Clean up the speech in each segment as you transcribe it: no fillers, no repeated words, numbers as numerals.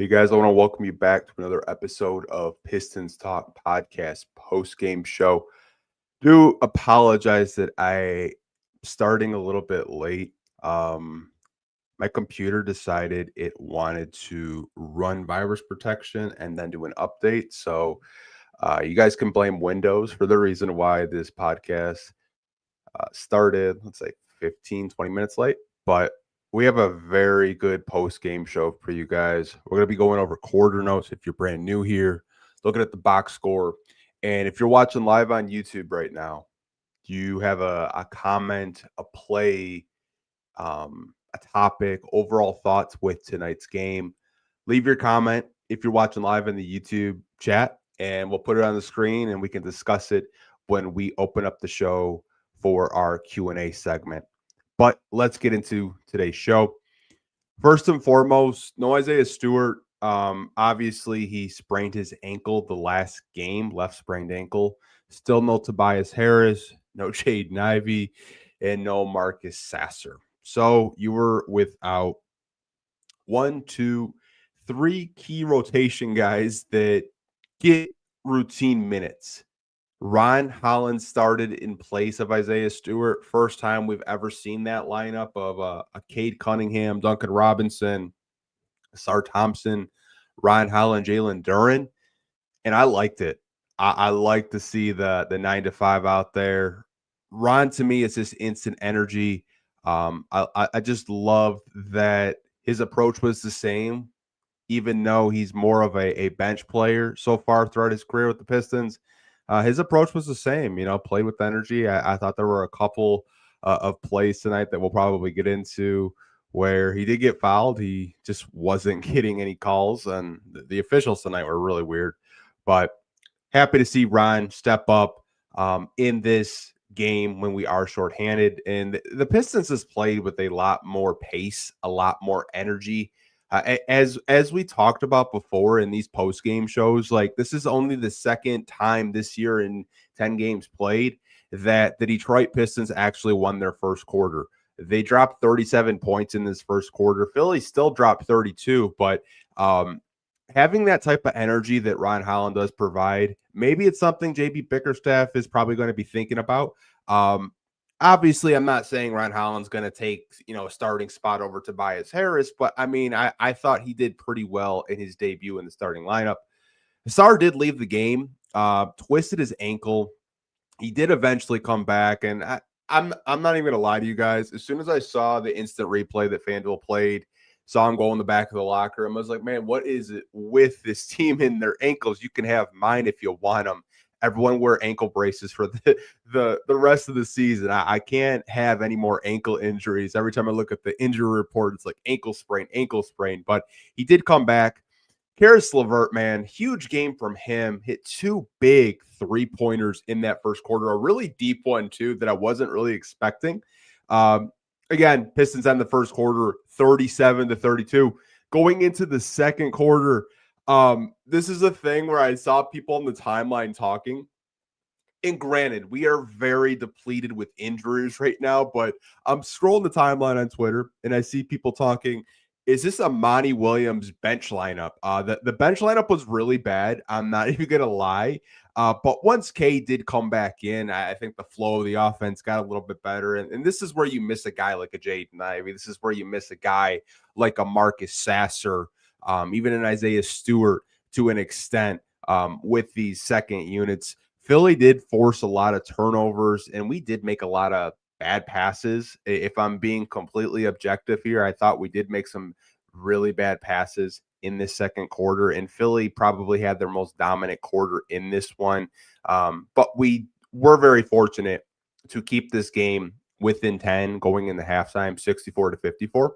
Hey guys, I want to welcome you back to another episode of Pistons Talk Podcast post-game show. Do apologize that I starting a little bit late. My computer decided it wanted to run virus protection and then do an update. So you guys can blame Windows for the reason why this podcast started, let's say 15, 20 minutes late. But we have a very good post game show for you guys. We're going to be going over quarter notes if you're brand new here, looking at the box score. And if you're watching live on YouTube right now, do you have a comment, a play, a topic, overall thoughts with tonight's game? Leave your comment if you're watching live in the YouTube chat, and we'll put it on the screen and we can discuss it when we open up the show for our Q&A segment. But let's get into today's show. First and foremost, no Isaiah Stewart. Obviously, he sprained his ankle the last game, left sprained ankle. Still no Tobias Harris, no Jaden Ivey, and no Marcus Sasser. So you were without 1, 2, 3 key rotation guys that get routine minutes. Ron Holland started in place of Isaiah Stewart. First time we've ever seen that lineup of a Cade Cunningham, Duncan Robinson, Sar Thompson, Ron Holland, Jalen Duren. And I liked it. I like to see the 9 to 5 out there. Ron, to me, is just instant energy. I just love that his approach was the same, even though he's more of a bench player so far throughout his career with the Pistons. His approach was the same, play with energy. I thought there were a couple of plays tonight that we'll probably get into where he did get fouled. He just wasn't getting any calls, and the officials tonight were really weird. But happy to see Ron step up in this game when we are shorthanded. And the Pistons has played with a lot more pace, a lot more energy. As we talked about before in these post game shows, like this is only the second time this year in 10 games played that the Detroit Pistons actually won their first quarter. They dropped 37 points in this first quarter. Philly still dropped 32, but having that type of energy that Ron Holland does provide, maybe it's something JB Bickerstaff is probably going to be thinking about. Obviously, I'm not saying Ron Holland's going to take, a starting spot over Tobias Harris, but I mean, I thought he did pretty well in his debut in the starting lineup. Sar did leave the game, twisted his ankle. He did eventually come back, and I'm not even going to lie to you guys. As soon as I saw the instant replay that FanDuel played, saw him go in the back of the locker room, I was like, man, what is it with this team and their ankles? You can have mine if you want them. Everyone wear ankle braces for the rest of the season. I can't have any more ankle injuries. Every time I look at the injury report, it's like ankle sprain. But he did come back. Karis LeVert, man, huge game from him. Hit 2 big 3-pointers in that first quarter. A really deep one, too, that I wasn't really expecting. Again, Pistons on the first quarter, 37-32. Going into the second quarter, this is a thing where I saw people on the timeline talking. And granted, we are very depleted with injuries right now, but I'm scrolling the timeline on Twitter and I see people talking, is this a Monty Williams bench lineup? The bench lineup was really bad. I'm not even going to lie. But once K did come back in, I think the flow of the offense got a little bit better. And this is where you miss a guy like a Jaden Ivey. This is where you miss a guy like a Marcus Sasser, even an Isaiah Stewart to an extent with these second units. Philly did force a lot of turnovers, and we did make a lot of bad passes. If I'm being completely objective here, I thought we did make some really bad passes in this second quarter, and Philly probably had their most dominant quarter in this one. But we were very fortunate to keep this game within 10 going into halftime, 64-54.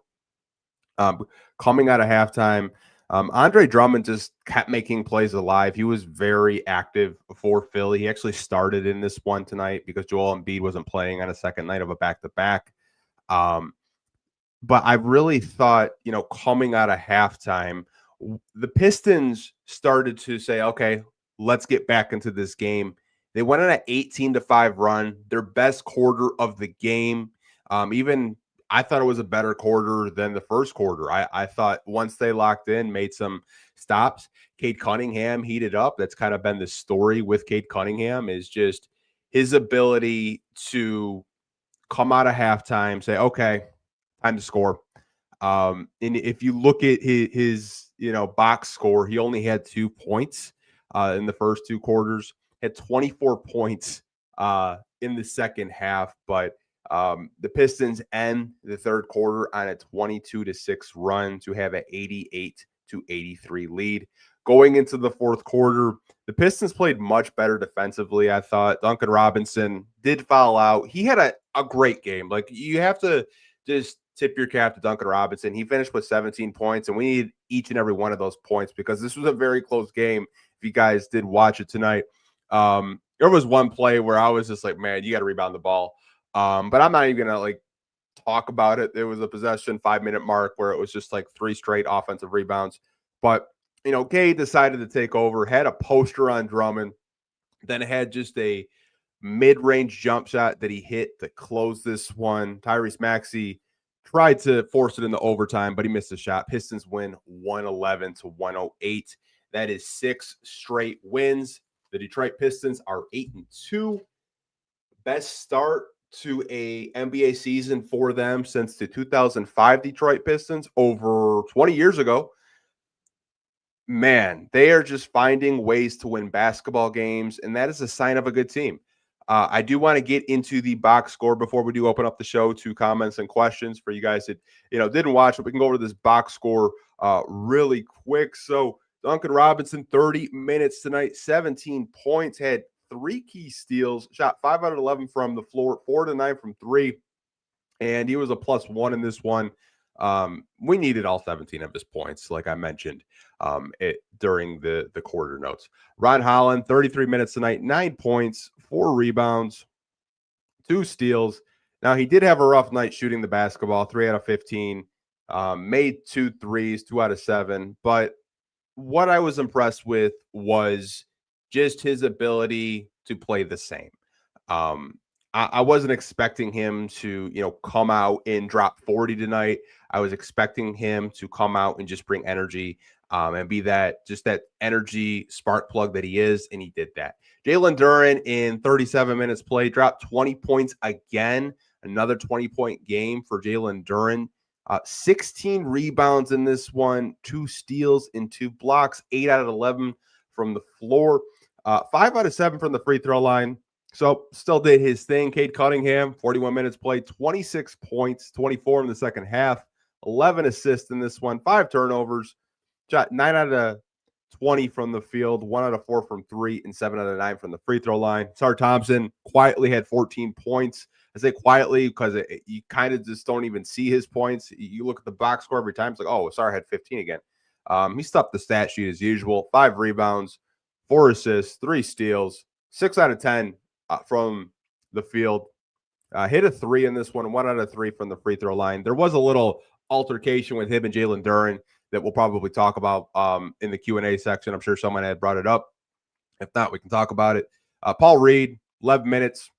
Coming out of halftime, Andre Drummond just kept making plays alive. He was very active for Philly. He actually started in this one tonight because Joel Embiid wasn't playing on a second night of a back-to-back. But I really thought, coming out of halftime, the Pistons started to say, okay, let's get back into this game. They went on an 18-5 run, their best quarter of the game. Even I thought it was a better quarter than the first quarter. I thought once they locked in, made some stops, Cade Cunningham heated up. That's kind of been the story with Cade Cunningham, is just his ability to come out of halftime, say, okay, time to score. And if you look at his box score, he only had 2 points in the first 2 quarters, had 24 points in the second half, but the Pistons end the third quarter on a 22-6 run to have an 88-83 lead. Going into the fourth quarter, the Pistons played much better defensively, I thought. Duncan Robinson did foul out. He had a great game. Like, you have to just tip your cap to Duncan Robinson. He finished with 17 points, and we need each and every one of those points because this was a very close game. If you guys did watch it tonight, there was one play where I was just like, man, you got to rebound the ball. But I'm not even going to like talk about it. There was a possession 5-minute mark where it was just like 3 straight offensive rebounds. But, Gay decided to take over, had a poster on Drummond, then had just a mid-range jump shot that he hit to close this one. Tyrese Maxey tried to force it into overtime, but he missed a shot. Pistons win 111-108. That is 6 straight wins. The Detroit Pistons are 8-2. Best start to a NBA season for them since the 2005 Detroit Pistons over 20 years ago. Man, they are just finding ways to win basketball games, and that is a sign of a good team. I do want to get into the box score before we do open up the show to comments and questions for you guys that didn't watch it. We can go over this box score really quick. So Duncan Robinson, 30 minutes tonight, 17 points, had 3 key steals, shot 5 out of 11 from the floor, 4 to 9 from 3, and he was a +1 in this one. We needed all 17 of his points, like I mentioned during the quarter notes. Ron Holland, 33 minutes tonight, 9 points, 4 rebounds, 2 steals. Now, he did have a rough night shooting the basketball, 3 out of 15, made 2 threes, 2 out of 7. But what I was impressed with was just his ability to play the same. I wasn't expecting him to, come out and drop 40 tonight. I was expecting him to come out and just bring energy and be that energy spark plug that he is, and he did that. Jalen Duren in 37 minutes play dropped 20 points again, another 20-point game for Jalen Duren. 16 rebounds in this one, 2 steals and 2 blocks, 8 out of 11 from the floor, 5 out of 7 from the free throw line. So still did his thing. Cade Cunningham, 41 minutes played, 26 points, 24 in the second half, 11 assists in this one, 5 turnovers, shot 9 out of 20 from the field, 1 out of 4 from 3, and 7 out of 9 from the free throw line. Sar Thompson quietly had 14 points. I say quietly because you kind of just don't even see his points. You look at the box score every time, it's like, oh, Sar had 15 again. He stuffed the stat sheet as usual. 5 rebounds, 4 assists, 3 steals, 6 out of 10 from the field. Hit a 3 in this one, 1 out of 3 from the free throw line. There was a little altercation with him and Jalen Duren that we'll probably talk about in the Q&A section. I'm sure someone had brought it up. If not, we can talk about it. Paul Reed, 11 minutes.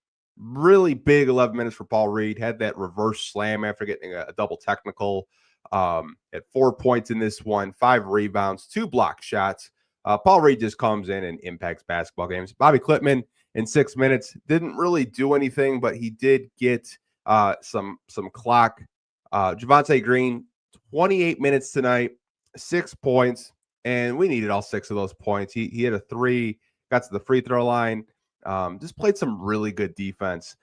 Really big 11 minutes for Paul Reed. Had that reverse slam after getting a double technical. At 4 points in this one, 5 rebounds, 2 block shots. Paul Reed just comes in and impacts basketball games. Bobby Klippman in 6 minutes didn't really do anything, but he did get some clock. Javonte Green, 28 minutes tonight, 6 points, and we needed all 6 of those points. He had a 3, got to the free throw line. Just played some really good defense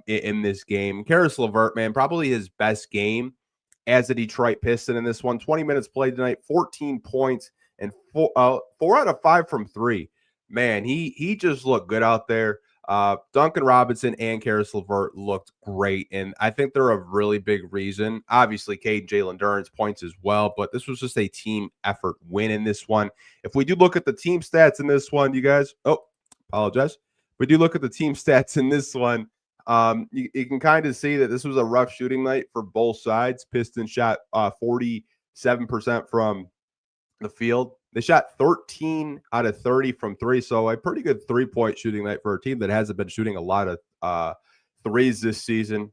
in this game. Karis LeVert, man, probably his best game as a Detroit Piston in this one. 20 minutes played tonight, 14 points, and 4 out of 5 from 3. Man, he just looked good out there. Duncan Robinson and Karis LeVert looked great, and I think they're a really big reason. Obviously, Cade and Jalen Duren's points as well, but this was just a team effort win in this one. If we do look at the team stats in this one, you guys, apologize. We do look at the team stats in this one. You can kind of see that this was a rough shooting night for both sides. Pistons shot 47% from the field. They shot 13 out of 30 from 3, so a pretty good 3-point shooting night for a team that hasn't been shooting a lot of threes this season.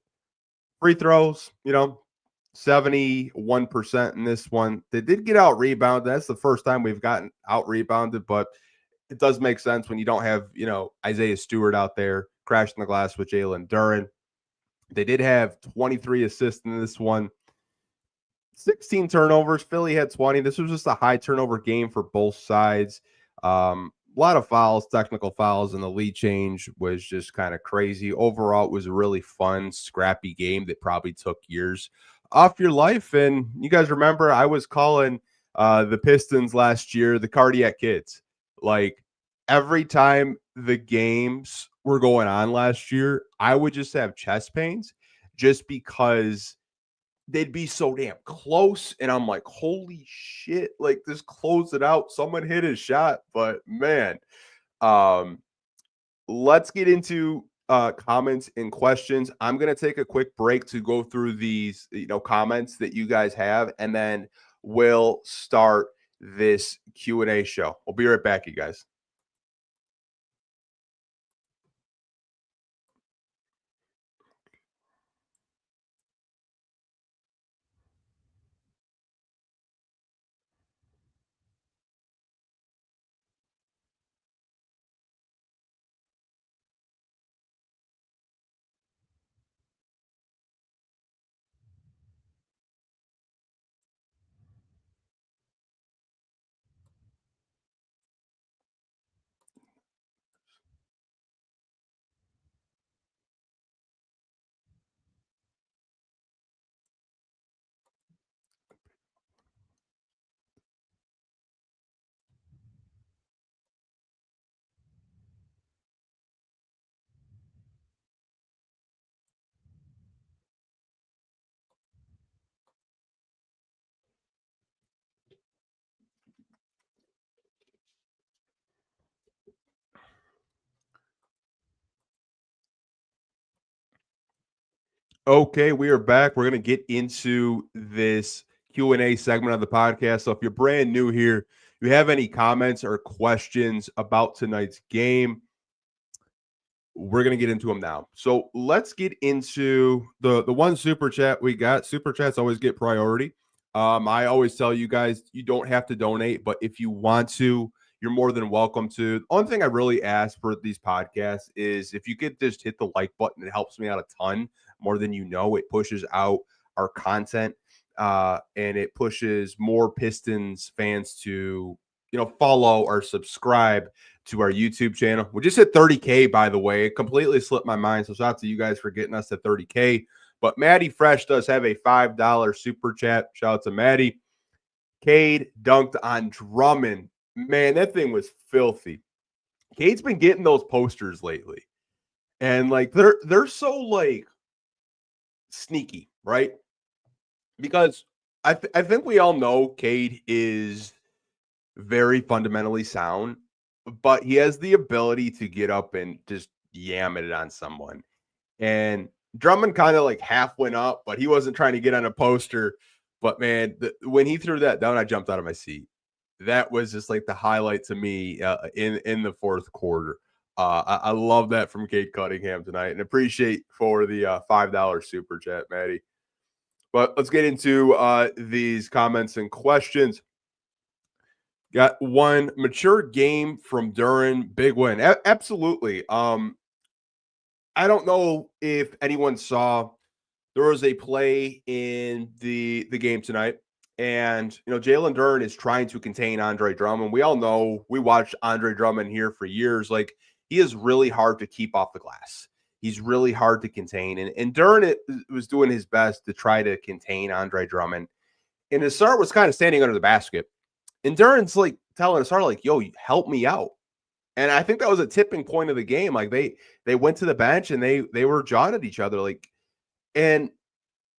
Free throws, 71% in this one. They did get out rebounded. That's the first time we've gotten out rebounded, but it does make sense when you don't have, Isaiah Stewart out there crashing the glass with Jalen Duren. They did have 23 assists in this one, 16 turnovers. Philly had 20. This was just a high turnover game for both sides. A lot of fouls, technical fouls, and the lead change was just kind of crazy. Overall, it was a really fun, scrappy game that probably took years off your life. And you guys remember I was calling the Pistons last year the cardiac kids. Like every time the games were going on last year, I would just have chest pains just because they'd be so damn close. And I'm like, holy shit, like this closed it out. Someone hit his shot. But man, let's get into comments and questions. I'm going to take a quick break to go through these, comments that you guys have, and then we'll start this Q&A show. We'll be right back, you guys. Okay, we are back. We're going to get into this Q&A segment of the podcast. So if you're brand new here, you have any comments or questions about tonight's game, we're going to get into them now. So let's get into the one super chat we got. Super chats always get priority. I always tell you guys, you don't have to donate, but if you want to, you're more than welcome to. The only thing I really ask for these podcasts is if you could just hit the like button, it helps me out a ton more than you know. It pushes out our content and it pushes more Pistons fans to, follow or subscribe to our YouTube channel. We just hit 30K, by the way. It completely slipped my mind. So shout out to you guys for getting us to 30K. But Maddie Fresh does have a $5 super chat. Shout out to Maddie. Cade dunked on Drummond. Man, that thing was filthy. Cade's been getting those posters lately. And like they're so like sneaky, right? Because I think we all know Cade is very fundamentally sound, but he has the ability to get up and just yam it on someone. And Drummond kind of like half went up, but he wasn't trying to get on a poster. But man, when he threw that down, I jumped out of my seat. That was just like the highlight to me in the fourth quarter. I love that from Cade Cunningham tonight, and appreciate for the $5 super chat, Maddie. But let's get into these comments and questions. Got one mature game from Duren, big win. Absolutely. I don't know if anyone saw, there was a play in the game tonight, and Jalen Duren is trying to contain Andre Drummond. We all know, we watched Andre Drummond here for years. Like, he is really hard to keep off the glass. He's really hard to contain, and Duren was doing his best to try to contain Andre Drummond. And Asar was kind of standing under the basket, and Duren's like telling Asar, like, "Yo, help me out." And I think that was a tipping point of the game. Like they went to the bench and they were jawing at each other. Like, and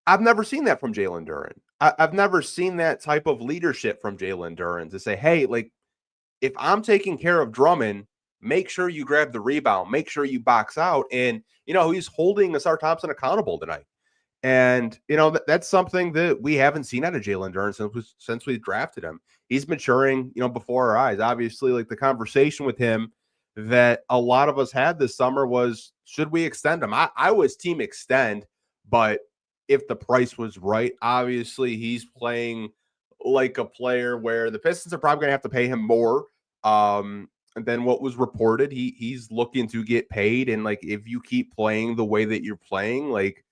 I've never seen that from Jalen Duren. I've never seen that type of leadership from Jalen Duren to say, hey, like, if I'm taking care of Drummond, make sure you grab the rebound, make sure you box out. And, he's holding Asar Thompson accountable tonight. And, that's something that we haven't seen out of Jalen Duren since we drafted him. He's maturing, before our eyes. Obviously, like the conversation with him that a lot of us had this summer was, should we extend him? I was team extend, but if the price was right. Obviously, he's playing like a player where the Pistons are probably going to have to pay him more than what was reported. He's looking to get paid, and like if you keep playing the way that you're playing, like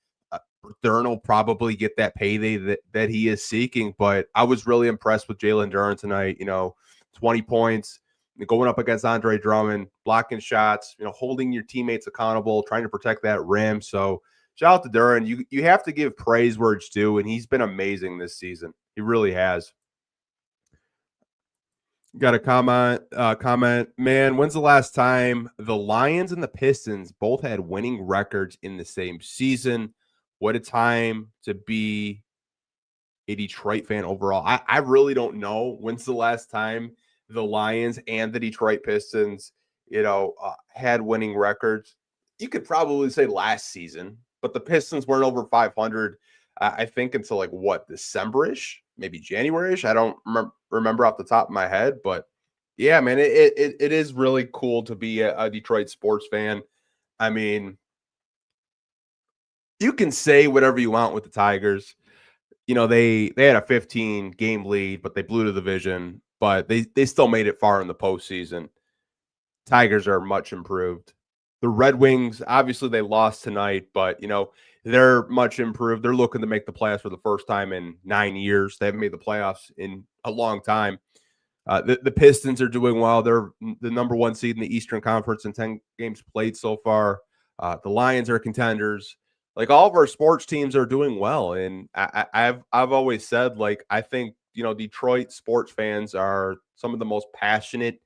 Duren will probably get that payday that he is seeking. But I was really impressed with Jalen Duren tonight. 20 points, going up against Andre Drummond, blocking shots, holding your teammates accountable, trying to protect that rim. So shout out to Duren. You have to give praise where it's due, and he's been amazing this season. He really has. Got a comment. Man, when's the last time the Lions and the Pistons both had winning records in the same season? What a time to be a Detroit fan overall. I really don't know when's the last time the Lions and the Detroit Pistons, had winning records. You could probably say last season, but the Pistons weren't over 500, I think, until like December-ish, maybe January-ish. I don't remember off the top of my head, but yeah, man, it is really cool to be a Detroit sports fan. I mean, you can say whatever you want with the Tigers. They had a 15 game lead, but they blew the division, but they still made it far in the postseason. Tigers are much improved. The Red Wings, obviously they lost tonight, but they're much improved. They're looking to make the playoffs for the first time in 9 years. They haven't made the playoffs in a long time. The Pistons are doing well. They're the number one seed in the Eastern Conference in 10 games played so far. The Lions are contenders. Like all of our sports teams are doing well, and I've always said, like, I think Detroit sports fans are some of the most passionate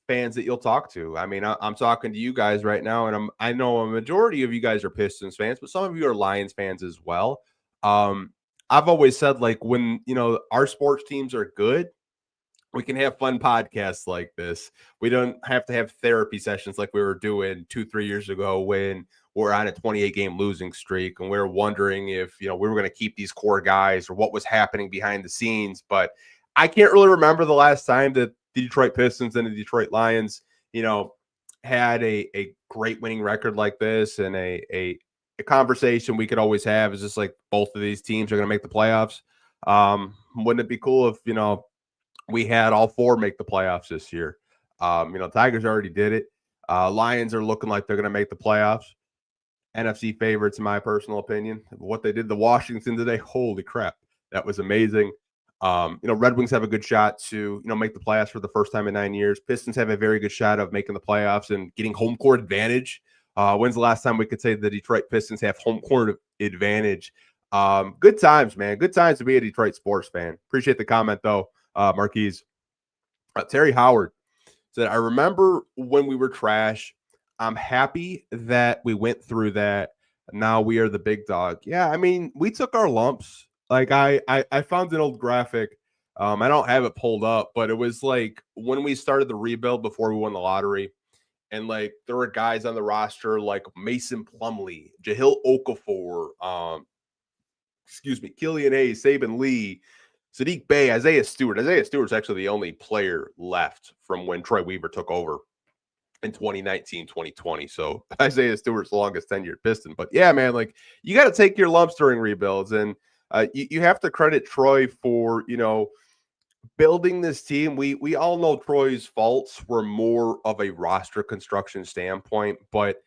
fans that you'll talk to. I mean, I'm talking to you guys right now, and I know a majority of you guys are Pistons fans, but some of you are Lions fans as well. I've always said, like, when our sports teams are good, we can have fun podcasts like this. We don't have to have therapy sessions like we were doing 2-3 years ago when we're on a 28 game losing streak and we were wondering if we were going to keep these core guys or what was happening behind the scenes. But I can't really remember the last time that the Detroit Pistons and the Detroit Lions had a great winning record like this, and a conversation we could always have is just like both of these teams are going to make the playoffs. Wouldn't it be cool if we had all four make the playoffs this year? Tigers already did it. Lions are looking like they're going to make the playoffs. NFC favorites, in my personal opinion. What they did to Washington today, holy crap, that was amazing. Red Wings have a good shot to make the playoffs for the first time in 9 years. Pistons have a very good shot of making the playoffs and getting home court advantage. When's the last time we could say the Detroit Pistons have home court advantage? Good times, man. Good times to be a Detroit sports fan. Appreciate the comment, though, Marquise. Terry Howard said, I remember when we were trash. I'm happy that we went through that. Now we are the big dog. Yeah, I mean, we took our lumps. Like I found an old graphic. I don't have it pulled up, but it was like when we started the rebuild before we won the lottery. And like there were guys on the roster like Mason Plumlee, Jahlil Okafor, Killian Hayes, Saban Lee, Sadiq Bey, Isaiah Stewart. Isaiah Stewart's actually the only player left from when Troy Weaver took over in 2019, 2020. So Isaiah Stewart's the longest tenured Piston. But yeah, man, like you got to take your lumps during rebuilds. And you have to credit Troy for, building this team. We all know Troy's faults were more of a roster construction standpoint, but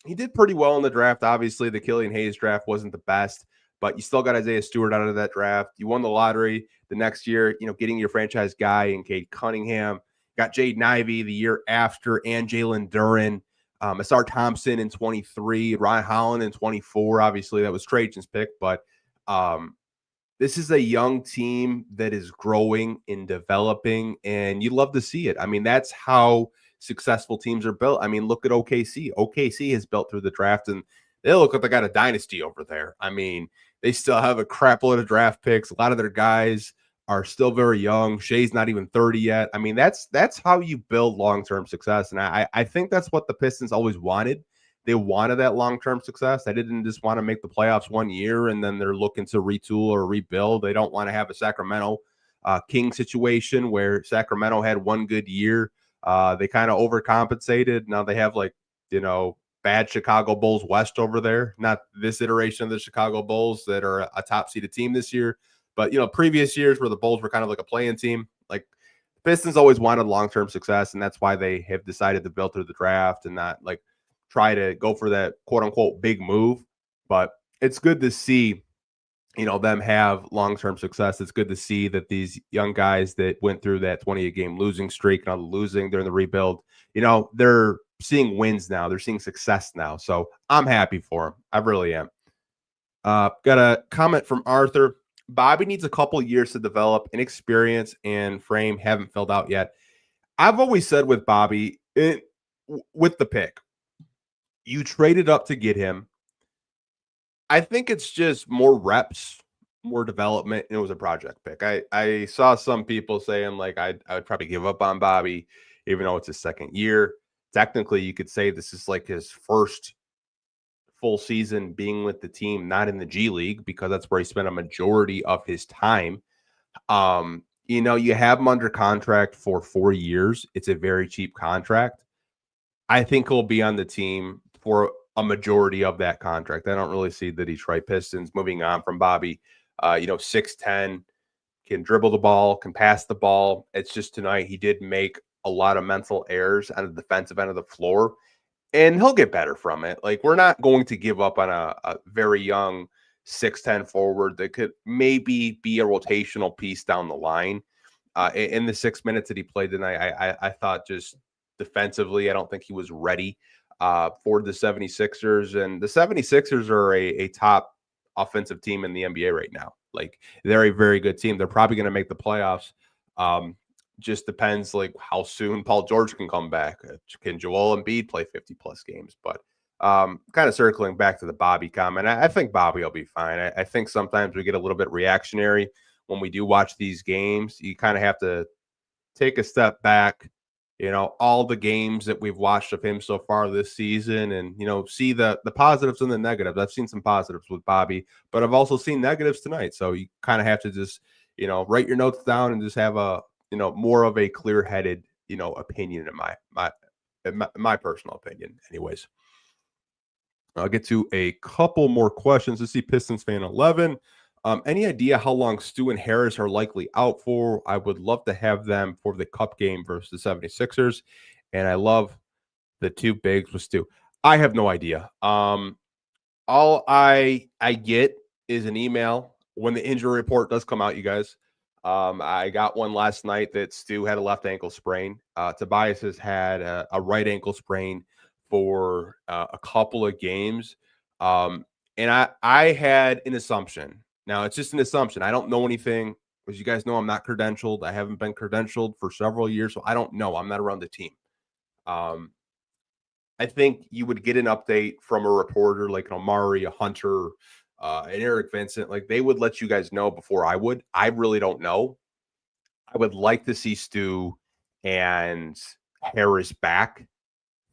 he did pretty well in the draft. Obviously, the Killian Hayes draft wasn't the best, but you still got Isaiah Stewart out of that draft. You won the lottery the next year, getting your franchise guy in Cade Cunningham. Got Jaden Ivey the year after, and Jalen Duren. Asar Thompson in 23, Ron Holland in 24. Obviously, that was Trajan's pick, but this is a young team that is growing and developing, and you love to see it. I mean, that's how successful teams are built. I mean, look at OKC. OKC has built through the draft, and they look like they got a dynasty over there. I mean, they still have a crap load of draft picks. A lot of their guys are still very young. Shea's not even 30 yet. I mean, that's how you build long-term success. And I think that's what the Pistons always wanted. They wanted that long-term success. They didn't just want to make the playoffs 1 year and then they're looking to retool or rebuild. They don't want to have a Sacramento King situation where Sacramento had one good year. They kind of overcompensated. Now they have bad Chicago Bulls West over there. Not this iteration of the Chicago Bulls that are a top seeded team this year, but previous years where the Bulls were kind of like a playing team. Like Pistons always wanted long-term success, and that's why they have decided to build through the draft and not like try to go for that quote unquote big move. But it's good to see them have long-term success. It's good to see that these young guys that went through that 28-game losing streak and all the losing during the rebuild, they're seeing wins now. They're seeing success now. So I'm happy for them. I really am. Got a comment from Arthur. Bobby needs a couple years to develop. Inexperience and frame haven't filled out yet. I've always said with Bobby, with the pick, you traded up to get him. I think it's just more reps, more development, and it was a project pick. I saw some people saying like I would probably give up on Bobby, even though it's his second year. Technically, you could say this is like his first full season being with the team, not in the G League, because that's where he spent a majority of his time. You have him under contract for 4 years. It's a very cheap contract. I think he'll be on the team for a majority of that contract. I don't really see the Detroit Pistons moving on from Bobby. 6'10", can dribble the ball, can pass the ball. It's just tonight he did make a lot of mental errors on the defensive end of the floor, and he'll get better from it. Like, we're not going to give up on a very young 6'10" forward that could maybe be a rotational piece down the line. In the 6 minutes that he played tonight, I thought just defensively, I don't think he was ready for the 76ers. And the 76ers are a top offensive team in the NBA right now. Like, they're a very good team. They're probably going to make the playoffs. Just depends like how soon Paul George can come back. Can Joel Embiid play 50-plus games? But kind of circling back to the Bobby comment, I think Bobby will be fine. I think sometimes we get a little bit reactionary when we do watch these games. You kind of have to take a step back, all the games that we've watched of him so far this season, and see the positives and the negatives. I've seen some positives with Bobby, but I've also seen negatives tonight. So you kind of have to just write your notes down and just have a more of a clear-headed opinion, in my personal opinion. Anyways, I'll get to a couple more questions. Let's see, Pistons fan 11. Any idea how long Stu and Harris are likely out for? I would love to have them for the cup game versus the 76ers. And I love the two bigs with Stu. I have no idea. All I get is an email when the injury report does come out, you guys. I got one last night that Stu had a left ankle sprain. Tobias has had a right ankle sprain for a couple of games. And I had an assumption. Now, it's just an assumption. I don't know anything. As you guys know, I'm not credentialed. I haven't been credentialed for several years, so I don't know. I'm not around the team. I think you would get an update from a reporter like an Omari, a Hunter, and Eric Vincent. Like, they would let you guys know before I would. I really don't know. I would like to see Stu and Harris back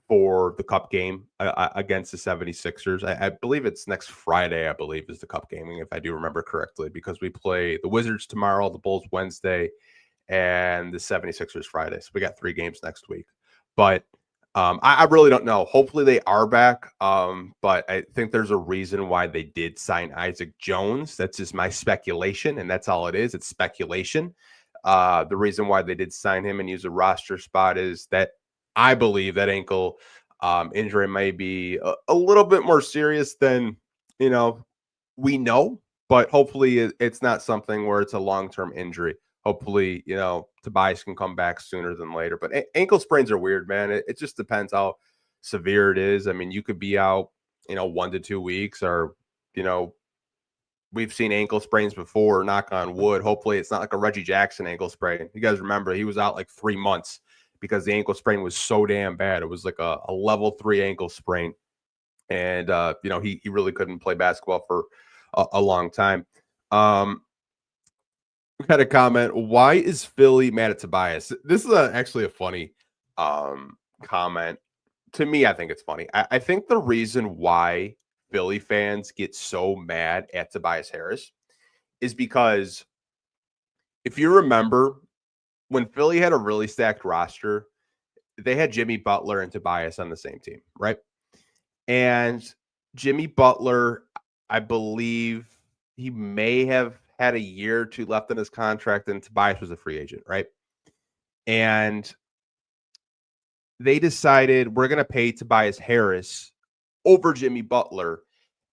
for the cup game against the 76ers. I believe it's next Friday, I believe, is the cup gaming, if I do remember correctly, because we play the Wizards tomorrow, the Bulls Wednesday, and the 76ers Friday. So we got 3 games next week. But I really don't know. Hopefully they are back. But I think there's a reason why they did sign Isaac Jones. That's just my speculation, and that's all it is. It's speculation. The reason why they did sign him and use a roster spot is that I believe that ankle injury may be a little bit more serious than, we know, but hopefully it's not something where it's a long-term injury. Hopefully, Tobias can come back sooner than later. But ankle sprains are weird, man. It just depends how severe it is. I mean, you could be out, 1 to 2 weeks, or, we've seen ankle sprains before, knock on wood. Hopefully it's not like a Reggie Jackson ankle sprain. You guys remember he was out like 3 months because the ankle sprain was so damn bad. It was like a level 3 ankle sprain. And, he really couldn't play basketball for a long time. We had a comment. Why is Philly mad at Tobias? This is actually a funny comment. To me, I think it's funny. I think the reason why Philly fans get so mad at Tobias Harris is because if you remember, when Philly had a really stacked roster, they had Jimmy Butler and Tobias on the same team, right? And Jimmy Butler, I believe he may have had a year or two left in his contract, and Tobias was a free agent, right? And they decided we're going to pay Tobias Harris over Jimmy Butler.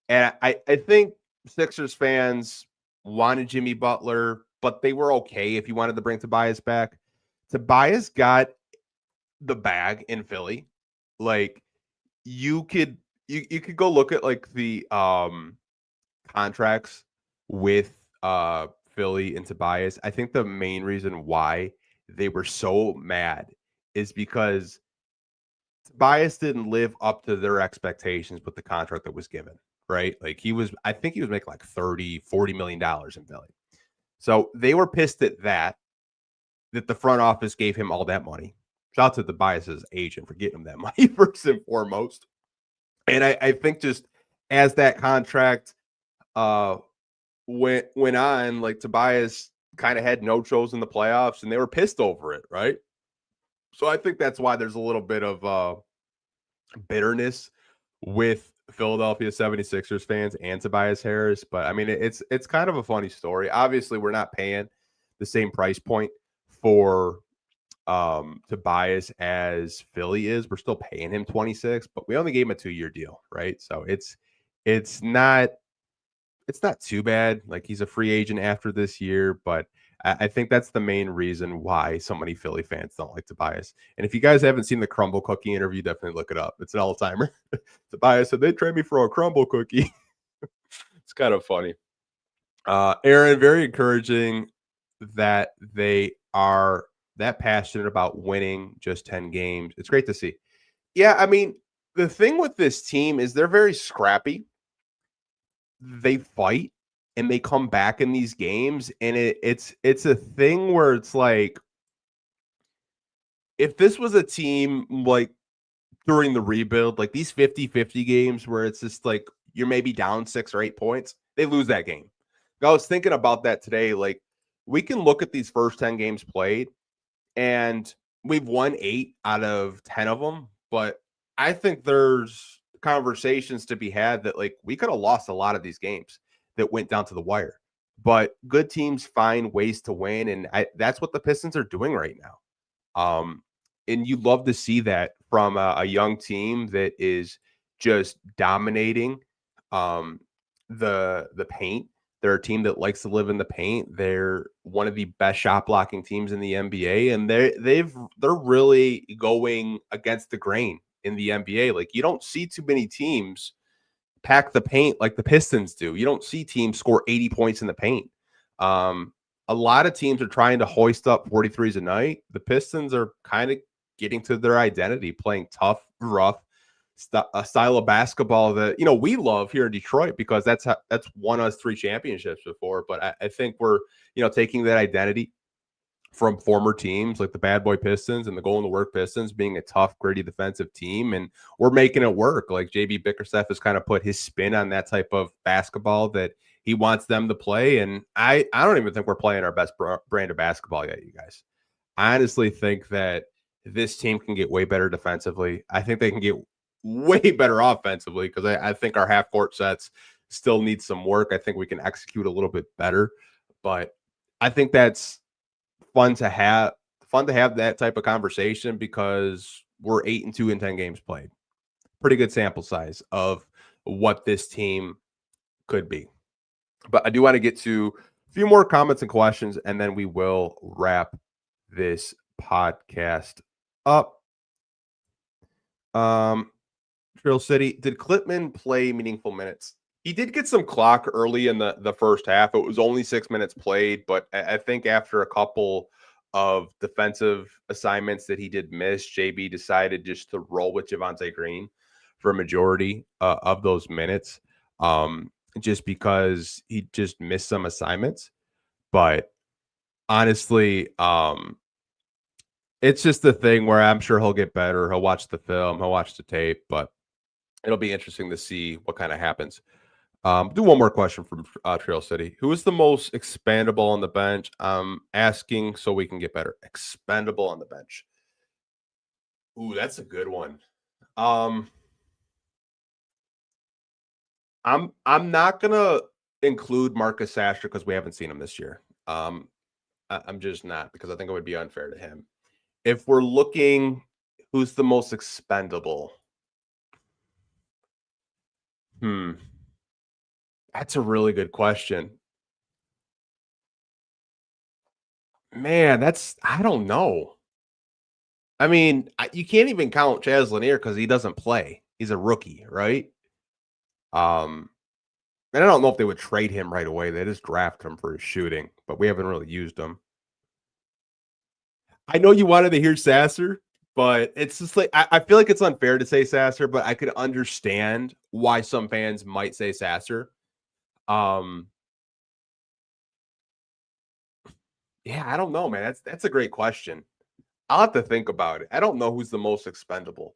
And I think Sixers fans wanted Jimmy Butler, but they were okay if you wanted to bring Tobias back. Tobias got the bag in Philly. Like you could go look at like the contracts with Philly and Tobias. I think the main reason why they were so mad is because Tobias didn't live up to their expectations with the contract that was given, right? Like I think he was making like 30-40 million dollars in Philly. So they were pissed at that the front office gave him all that money. Shout out to Tobias's agent for getting him that money first and foremost. And I think just as that contract went on, like Tobias kind of had no shows in the playoffs and they were pissed over it, right? So I think that's why there's a little bit of bitterness with Philadelphia 76ers fans and Tobias Harris. But I mean, it's kind of a funny story. Obviously, we're not paying the same price point for Tobias as Philly is. We're still paying him 26, but we only gave him a 2-year deal, right? So it's not too bad. Like he's a free agent after this year, but I think that's the main reason why so many Philly fans don't like Tobias. And if you guys haven't seen the Crumble Cookie interview, definitely look it up. It's an all timer. Tobias said they trade me for a crumble cookie. It's kind of funny. Aaron, very encouraging that they are that passionate about winning just 10 games. It's great to see. Yeah, I mean, the thing with this team is they're very scrappy. They fight and they come back in these games, and it's a thing where it's like if this was a team like during the rebuild, like these 50-50 games where it's just like you're maybe down 6 or 8 points, they lose that game. I was thinking about that today. Like we can look at these first 10 games played and we've won 8 out of 10 of them, but I think there's conversations to be had that like we could have lost a lot of these games that went down to the wire. But good teams find ways to win, and that's what the Pistons are doing right now. And you love to see that from a young team that is just dominating the paint. They're a team that likes to live in the paint. They're one of the best shot blocking teams in the NBA, and they're really going against the grain in the NBA. Like you don't see too many teams pack the paint like the Pistons do. You don't see teams score 80 points in the paint. A lot of teams are trying to hoist up 43s a night. The Pistons are kind of getting to their identity, playing tough, rough, a style of basketball that we love here in Detroit because that's won us 3 championships before. But I think we're taking that identity from former teams like the Bad Boy Pistons and the Going to Work Pistons being a tough, gritty defensive team, and we're making it work. Like JB Bickerstaff has kind of put his spin on that type of basketball that he wants them to play, and I don't even think we're playing our best brand of basketball yet, you guys. I honestly think that this team can get way better defensively. I think they can get way better offensively because I think our half court sets still need some work. I think we can execute a little bit better, but I think that's fun to have that type of conversation because we're 8-2 in 10 games played. Pretty good sample size of what this team could be. But I do want to get to a few more comments and questions, and then we will wrap this podcast up. Trail City, did Klitman play meaningful minutes? He did get some clock early in the first half. It was only 6 minutes played, but I think after a couple of defensive assignments that he did miss, JB decided just to roll with Javonte Green for a majority of those minutes, just because he just missed some assignments. But honestly, it's just the thing where I'm sure he'll get better. He'll watch the film, he'll watch the tape, but it'll be interesting to see what kind of happens. Do one more question from Trail City. Who is the most expandable on the bench? Asking so we can get better. Expendable on the bench. Ooh, that's a good one. I'm not gonna include Marcus Sasser because we haven't seen him this year. I'm just not because I think it would be unfair to him. If we're looking who's the most expendable, hmm, that's a really good question. Man, that's I don't know. I mean, you can't even count Chaz Lanier because he doesn't play. He's a rookie, right? Um, and I don't know if they would trade him right away. They just draft him for his shooting, but we haven't really used him. I know you wanted to hear Sasser, but it's just like I feel like it's unfair to say Sasser, but I could understand why some fans might say Sasser. Um, yeah, I don't know, man. That's a great question. I'll have to think about it. I don't know who's the most expendable.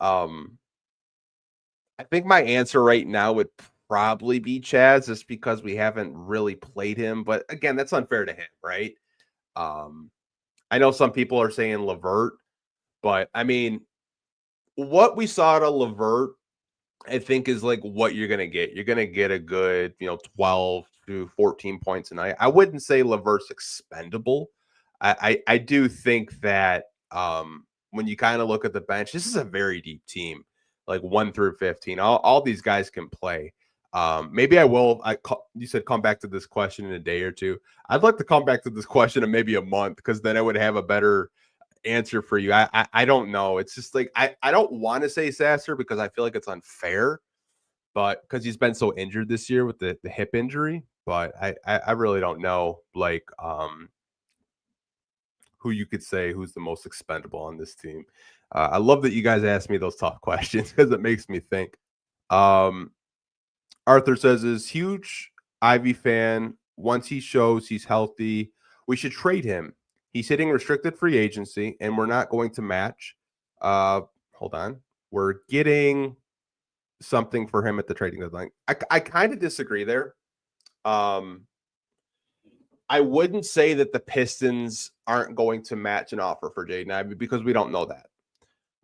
Um, I think my answer right now would probably be Chaz, just because we haven't really played him. But again, that's unfair to him, right? Um, I know some people are saying Levert, but I mean, what we saw to Levert, I think, is like what you're gonna get. You're gonna get a good, 12 to 14 points a night. I wouldn't say Levert's expendable. I do think that when you kind of look at the bench, this is a very deep team, like 1 through 15. All these guys can play. Maybe I will. You said come back to this question in a day or two. I'd like to come back to this question in maybe a month because then I would have a better answer for you. I don't know. It's just like I don't want to say Sasser because I feel like it's unfair, but because he's been so injured this year with the hip injury. But I really don't know like who you could say who's the most expendable on this team. I love that you guys ask me those tough questions because it makes me think. Um, Arthur says is huge Ivy fan. Once he shows he's healthy, we should trade him. He's hitting restricted free agency, and we're not going to match. Uh, hold on, we're getting something for him at the trading deadline. I kind of disagree there. Um, I wouldn't say that the Pistons aren't going to match an offer for Jaden Ivey because we don't know that.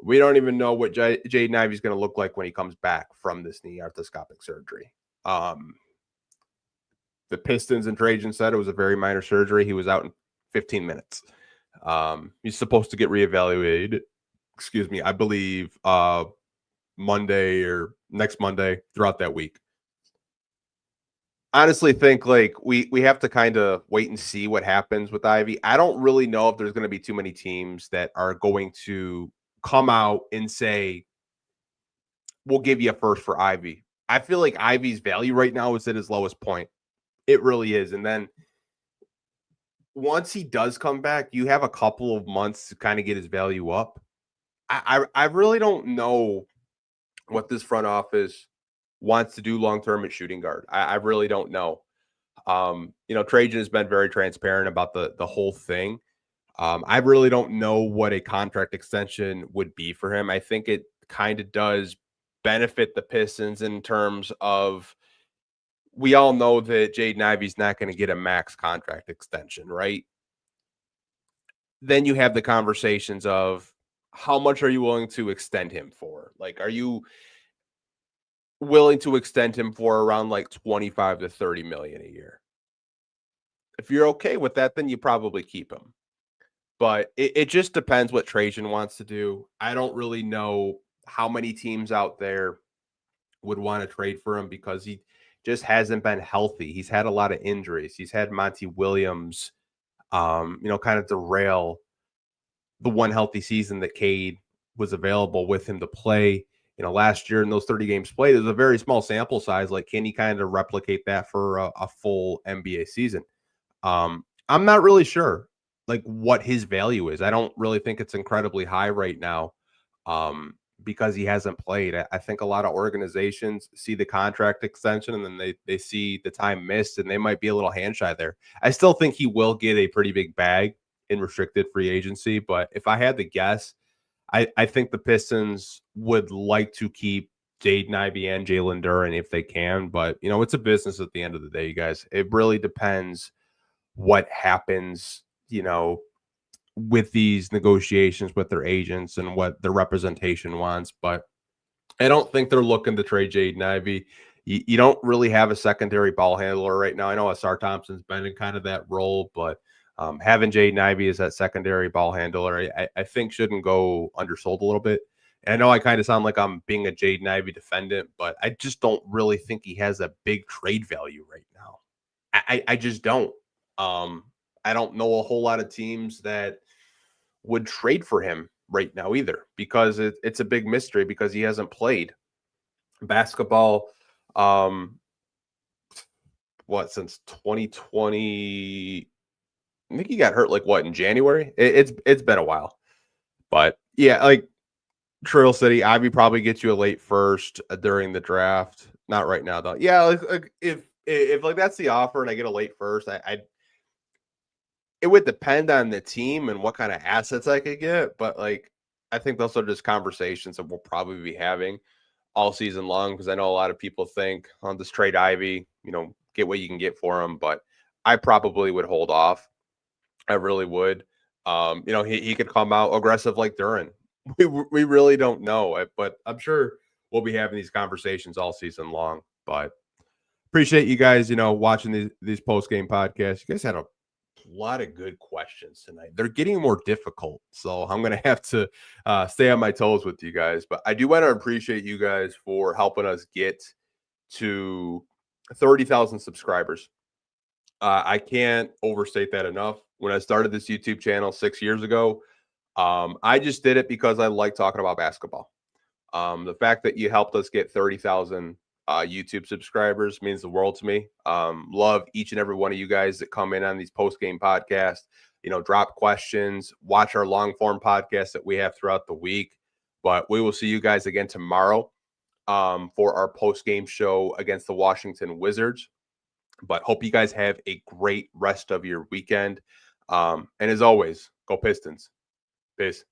We don't even know what Jaden Ivey is going to look like when he comes back from this knee arthroscopic surgery. Um, the Pistons and Trajan said it was a very minor surgery. He was out in 15 minutes. He's supposed to get reevaluated. Excuse me, I believe Monday or next Monday throughout that week. Honestly think like we have to kind of wait and see what happens with Ivy. I don't really know if there's going to be too many teams that are going to come out and say we'll give you a first for Ivy. I feel like Ivy's value right now is at his lowest point. It really is. And then once he does come back, you have a couple of months to kind of get his value up. I really don't know what this front office wants to do long term at shooting guard. I really don't know. Trajan has been very transparent about the whole thing. I really don't know what a contract extension would be for him. I think it kind of does benefit the Pistons in terms of we all know that Jaden Ivey's not going to get a max contract extension, right? Then you have the conversations of how much are you willing to extend him for? Like, are you willing to extend him for around like 25 to 30 million a year? If you're okay with that, then you probably keep him. But it just depends what Trajan wants to do. I don't really know how many teams out there would want to trade for him because he just hasn't been healthy. He's had a lot of injuries. He's had Monty Williams, kind of derail the one healthy season that Cade was available with him to play. Last year in those 30 games played, there's a very small sample size. Like, can he kind of replicate that for a full NBA season? I'm not really sure like what his value is. I don't really think it's incredibly high right now because he hasn't played. I think a lot of organizations see the contract extension and then they see the time missed and they might be a little hand shy there. I still think he will get a pretty big bag in restricted free agency, but if I had to guess, I think the Pistons would like to keep Jaden Ivey and Jalen Duren if they can, but it's a business at the end of the day, you guys. It really depends what happens, with these negotiations with their agents and what their representation wants. But I don't think they're looking to trade Jaden Ivey. you don't really have a secondary ball handler right now. I know Asar Thompson's been in kind of that role, but having Jaden Ivey as that secondary ball handler, I think shouldn't go undersold a little bit. And I know I kind of sound like I'm being a Jaden Ivey defendant, but I just don't really think he has a big trade value right now. I just don't. Um, I don't know a whole lot of teams that would trade for him right now either, because it's a big mystery because he hasn't played basketball since 2020. I think he got hurt like what, in January. It's been a while, but yeah, like Trail City, Ivy probably gets you a late first during the draft. Not right now though. Yeah, like if like that's the offer and I get a late first, I it would depend on the team and what kind of assets I could get, but like I think those are just conversations that we'll probably be having all season long, because I know a lot of people think on this trade Ivy, get what you can get for him, but I probably would hold off. I really would. He could come out aggressive like Duran. We really don't know, but I'm sure we'll be having these conversations all season long. But appreciate you guys, watching these post game podcasts. You guys had a lot of good questions tonight. They're getting more difficult, so I'm gonna have to stay on my toes with you guys. But I do want to appreciate you guys for helping us get to 30,000 subscribers. I can't overstate that enough. When I started this YouTube channel 6 years ago, I just did it because I like talking about basketball. The fact that you helped us get 30,000 YouTube subscribers means the world to me. Love each and every one of you guys that come in on these post game podcasts, drop questions, watch our long form podcasts that we have throughout the week. But we will see you guys again tomorrow for our post game show against the Washington Wizards. But hope you guys have a great rest of your weekend. And as always, go Pistons. Peace.